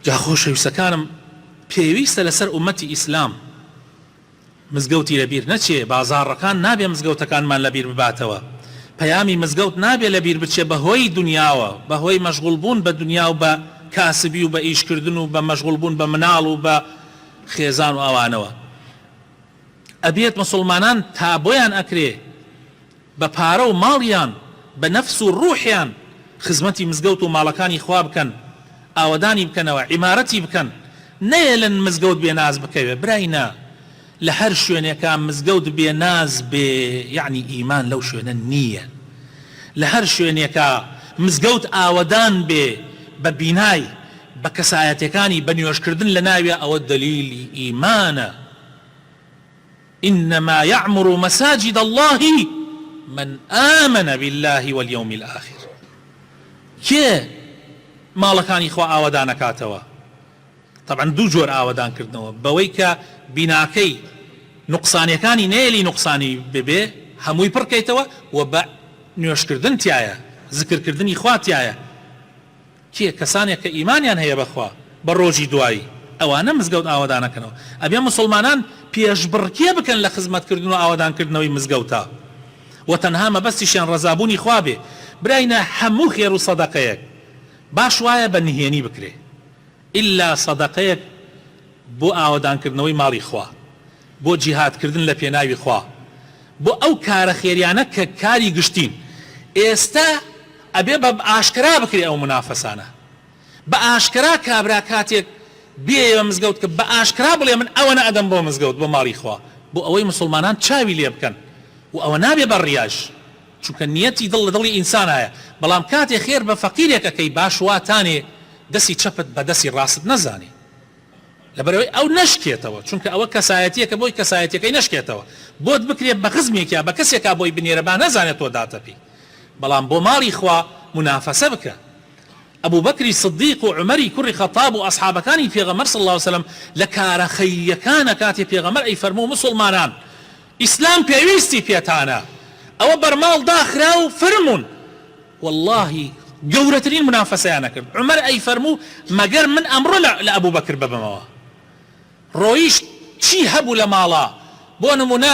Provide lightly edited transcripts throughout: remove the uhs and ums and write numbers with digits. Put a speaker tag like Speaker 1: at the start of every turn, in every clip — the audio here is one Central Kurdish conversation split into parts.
Speaker 1: جا خۆشەویستەکانم پێویستە لەسەر ئومەتی ئیسلام مزگەوتی لەبیر نەچێ، بازاڕەکان نابێ مزگەوتەکانمان لەبیر بباتەوە، پەیامی مزگەوت نابێ لەبیر بچێ بەهۆی دنیاوە، بەهۆی مەشغوڵ بوون بە دنیا و بە کاسبی و بە ئیشکردن و بە مەشغوڵ بوون بە مناڵ و بە خێزان و ئەوانەوە. ئەبێت مسلمانان تا بۆیان ئەکرێ بە پارە و ماڵیان بە نەفس و ڕوحیان خزمەتی مزگەوت و ماڵەکانی خوا بکەن، ئاوەدانی بکەنەوە، عیمارەتی بکەن، نەیە لە مزگەوت بێناز بکەوێ. براینا لە هەر شوێنێکە مزگەوت بێناز بێ یعنی ئیمان لەو شوێنە نییە. لە هەر شوێنێکە مزگەوت ئاوەدان بێ بە بینای بە کەسایەتەکانی بە نوێژکردن لە ناوێ، ئەوە دلیلی ئیمانە. إنما يعمر مساجد الله من آمن بالله واليوم الآخر. کێ ماڵەکانی خوا ئاوەدان نەکاتەوە؟ طبعا دوو جۆر ئاوەدان کردنەوە، بەوەی کە بیناکەی نوقسانیەکانی نێلی نوقسانی ببێ هەمووی پڕکەیتەوە و بە نوێشکردن تایە، ذکرکردنی خوا تایە. کێ؟ کەسانێک کە ئیمانیان هەیە بەخوا بە ڕۆژی دوایی، ئەوانە مزگەوت ئاوەدانەکەنەوە. ئەبێ مسلمانان پێشبڕکێ بکەن لە خزمەتکردن و ئاوەدانکردنەوەی مزگەوتە و تەنها مەبەستیشیان ڕەزابوونی خوا بێ. براینە هەموو خێر و سەدەقەیەک باش وایە بە نهێنی بکرێ، ئللا سەدەقەیەک بۆ ئاوەدانکردنەوەی ماڵی خوا، بۆ جیهادکردن لە پێناوی خوا، بۆ ئەو کارە خێریانە کە کاری گشتین. ئێستا ئەبێ بە ئاشکرا بکرێ ئەو منافەسانە، بە ئاشکرا کابرا کاتێک بێ مزگەوت کە بە ئاشکرا بڵێ من ئەوە ئەدەم بۆ مزگەوت بۆ ماڵی خوا، بۆ ئەوەی مسلمانان چاوی لێ بکەن و ئەوە نابێ بە ڕیاژ، چونکە نیەتی دڵ لە دڵی ئینسان هەیە. بەڵام کاتێ خێر بە فەقیرێکەکەی باش واتانێ دەستی چەپت بە دەستی ڕاست نەزانی، لەبەرەوەی ئەو نەشکێتەوە، چونکە ئەوە کەسایەتیەکە بۆی کەسایەتەکەی نەشکێتەوە، بۆت بکرێت بە خزمێکە بە کەسێکا بۆی بنێرە با نەزانێت تۆ داتەپی. بەڵام بۆ ماڵی خوا منافەسە بکە. ئەبوو بەکری سدیق و عومەری کوڕی خەتاب و ئەصحابەکانی پێغەمبەر صلی الله علیه وسلم لە کارە خەیریەکانە کاتێ پێغەمبەر ئەیفەرموو مسلمانان ئیسلام پێویستی پێتانە، ئەوە بەرماڵ داخرا و فرمون. واللهی گەورەترین منافەسەیانە کرد. عومەر ئەیفەرموو مەگەر من ئەمڕۆ لە ئەبوو بەکر ببمەوە، ڕۆیشت چی هەبوو لە ماڵە، بۆ نمونە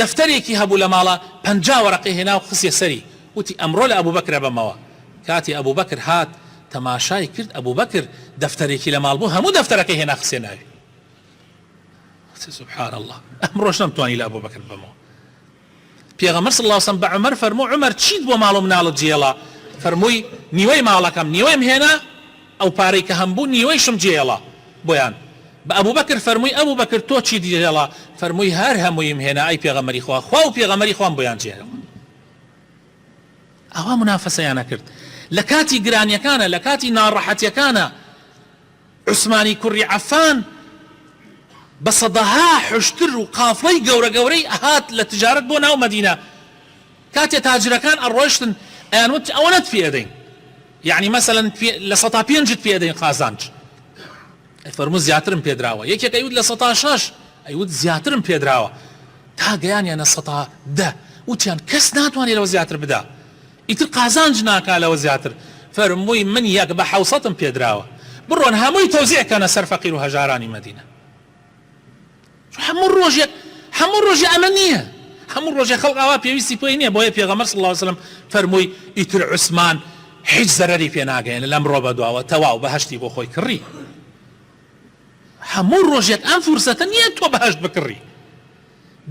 Speaker 1: دەفتەرێکی هەبوو لە ماڵە 50 وەرەقی هێنا و خسیە سەری، وتی ئەمڕۆ لە ئەبوو بەکر ببمەوە. کاتی ئەبوو بەکر هات تەماشای کرد، ئەبوو بەکر دەفتەرێکی لە ماڵ بوو هەموو دەفتەرەکەی هێنا خسێ ناوی. سبحان الله، ئەمڕۆش نەمتوانی لە ئەبوو بەکر ببمەوە. پێغەمبەر صلی الله علیه وسلم بە عومەر فەرموو عومەر چیت بۆ ماڵ و مناڵت جێڵە؟ فەرمووی نیوەی ماڵەکەم نیوەیم هێنا، ئەو پارەی کە هەم بوو نیوەیشم جێڵە بۆیان. بە ئەبوو بەکر فەرمووی ئەبوو بەکر تۆ چی جێڵە؟ فەرمووی هەر هەموویم هێنا ئەی پێغەمبەری خوا، خوا و پێغەمبەری خوام بۆیان جێڵە. ئەوە منافەسەیانە کرد. لە کاتی گرانیەکانە، لە کاتی ناڕەحەتیەکانە عوسمانی کوڕی عەفان بە سەدەها حوشتر و قافڵەی گەورە گەورەی هات لە تجارەت بۆ ناو مەدینە. کاتێ تاجرەکان ئەڕۆیشتن ئەیانوت ئەوەنەت پێ ئەدەین، یعنی مەسەلەن لە 105 پێ ئەدەین قازانج، فەرموو زیاترم پێدراوە. یەکێک ئەیوت لە 106، ئەیوت زیاترم پێدراوە، تا گەیانیانە 110. وتیان کەس ناتوانێت لەوە زیاتر بدا، ئیتر قازانج ناکا لەوە زیاتر. فەرمووی من یەک بە 700م پێدراوە، بڕۆن هەمووی تەوزیعکەنە سەر فەقیر و هەژارانی مەدینە. هەموو ڕۆژی ئەمە نییە، هەموو ڕۆژێ خەڵق ئاوا پێویستی پێی نییە. بۆیە پێغەمبەر صلی الله علیه وسلم فەرمووی ئیتر عوسمان هیچ زەرەری پێ ناگەێنێ لەمڕۆ بەدواوە، تەواو بەهەشتی بۆ خۆی کڕی. هەموو ڕۆژێک ئەم فورسەتە نییە تۆ بەهەشت بکڕی.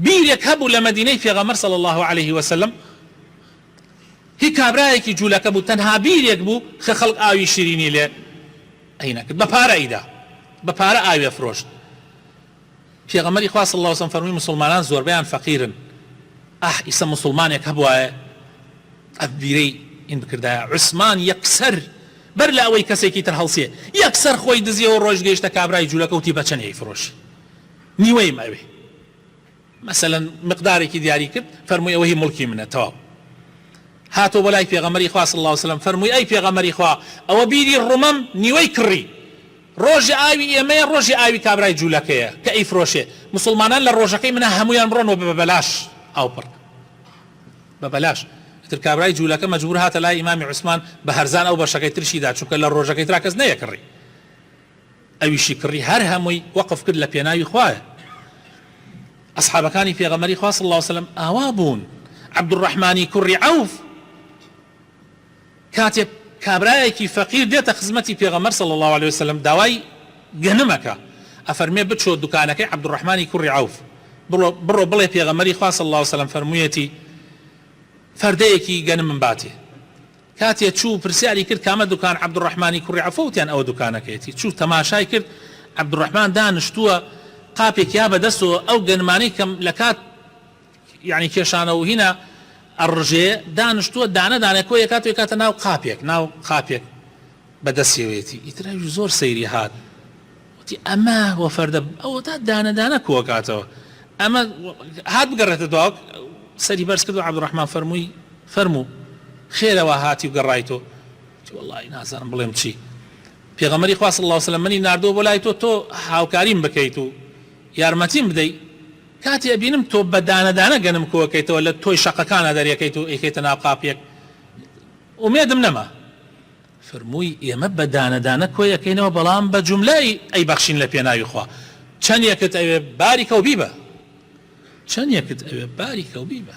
Speaker 1: بیرێک هەبوو لە مەدینەی پێغەمبەر صلی الله علیه وسلم، هی کابرایەکی جوولەکە بوو، تەنها بیرێک بوو کە خەڵق ئاوی شیرینی لێ ئەینەکرد، بە پارە ئەیدا، بە پارە ئاوی ئەفرۆشت. پێغەمبەری خوا صلی الله علیه وسلم فەرمووی مسلمانان زۆربەیان فەقیرن، ئیسە مسلمانێک هەبوایە ئەم بیرەی ئین بکردایە. عوسمان یەکسەر بەر لە ئەوەی کەسێکی تر هەڵسێ یەکسەر خۆی دزیەوە ڕۆژ گەیشتە کابرای جوولەکە وتی بە چەند ئەیفرۆشی، نیوەی ماوێ مەسەلەن مقدارێکی دیاری کرد، فەرمووی ئەوە هی موڵکی منە، تەواو. هاتۆ بۆ لای پێغەمبەری خوا صلی الله علیه وسلم فەرمووی ئەی پێغەمبەری خوا ئەوە بیری ڕومەم نیوەی کڕی، ڕۆژی ئاوی ئێمەیە ڕۆژی ئاوی کابرای جوولەکەیە کە ئەیفرۆشێ. مسلمانان لە ڕۆژەکەی منە هەمویان بڕۆنەوە بە بەلاش ئاو پڕ بە بەلاش. تر کابرای جوولەکە مەجبور هاتە لای ئیمامی عوسمان بە هەرزان ئەو بەشەکەی ترشیدا، چونکە لە ڕۆژەکەی ترا کەس نەیەکڕی. ئەویشی کڕی هەر هەمووی وەقف کرد لە پێناوی خوایە. ئەسحابەکانی پێغەمبەری خوا صلی الله علیه وسلم ئاوا بوون. عەبدوڕەحمانی کوڕی عەوف کاتێک کابرایەکی فەقیر دێتە خزمەتی پێغەمبەر صلی الله علیه وسلم داوای گەنمەکە، ئەفەرمێ بچۆ دوکانەکەی عەبدوڕەحمانی کوڕی عەوف بڕۆ بڵێ پێغەمبەری خوا صلی الله علیه وسلم فەرموویەتی فەردەیەکی گەنمم باتێ. کاتێ چوو پرسیاری کرد کامە دوکان عەبدوڕەحمانی کوڕی عەوف وتیان ئەوە دوکانەکەیەتی. چوو تەماشای کرد عەبدوڕەحمان دانیشتووە قاپێک یا بەدەستەوە ئەو گەنمانەی کەم لە کات یعنی کێشانەوە هینە ئەڕژێ دانیشتووە دانە دانە کۆیە کاتوێ کاتە ناو قاپێک بەدەستێوێتی. ئیتراوی زۆر سەیری هات وتی ئەمە وە فەردە ئەوە تا دانە دانە کۆ کاتەوە ئەمە هات بگەڕێتە دواک سەری بەرز کرد و عەبدوڕەحمان فەرموو خێرەوە هاتی و گەڕایتۆ. وەڵڵی نازانم بڵێم چی. پێغەمبەری خوا صلی الله علیه وسلم منی ناردووە بۆ لای تۆ هاوکاریم بکەیت و یارمەتیم بدەیت. کاتی ئەبینم تۆ بە دانە دانە گەنم کۆکەیتەوە لە تۆی شەقەکانە دەریەکەیت و ئەیکەیتە ناو قاپێک ئومێدم نەما. فەرمووی ئێمە بە دانە دانە کۆیەکەینەوە بەڵام بە جوملای ئەی بەخشین لە پێناوی خوا. چەندێکت ئەوێ باریکە و بیبە، چەندێکت ئەوێ باریکە و بیبە.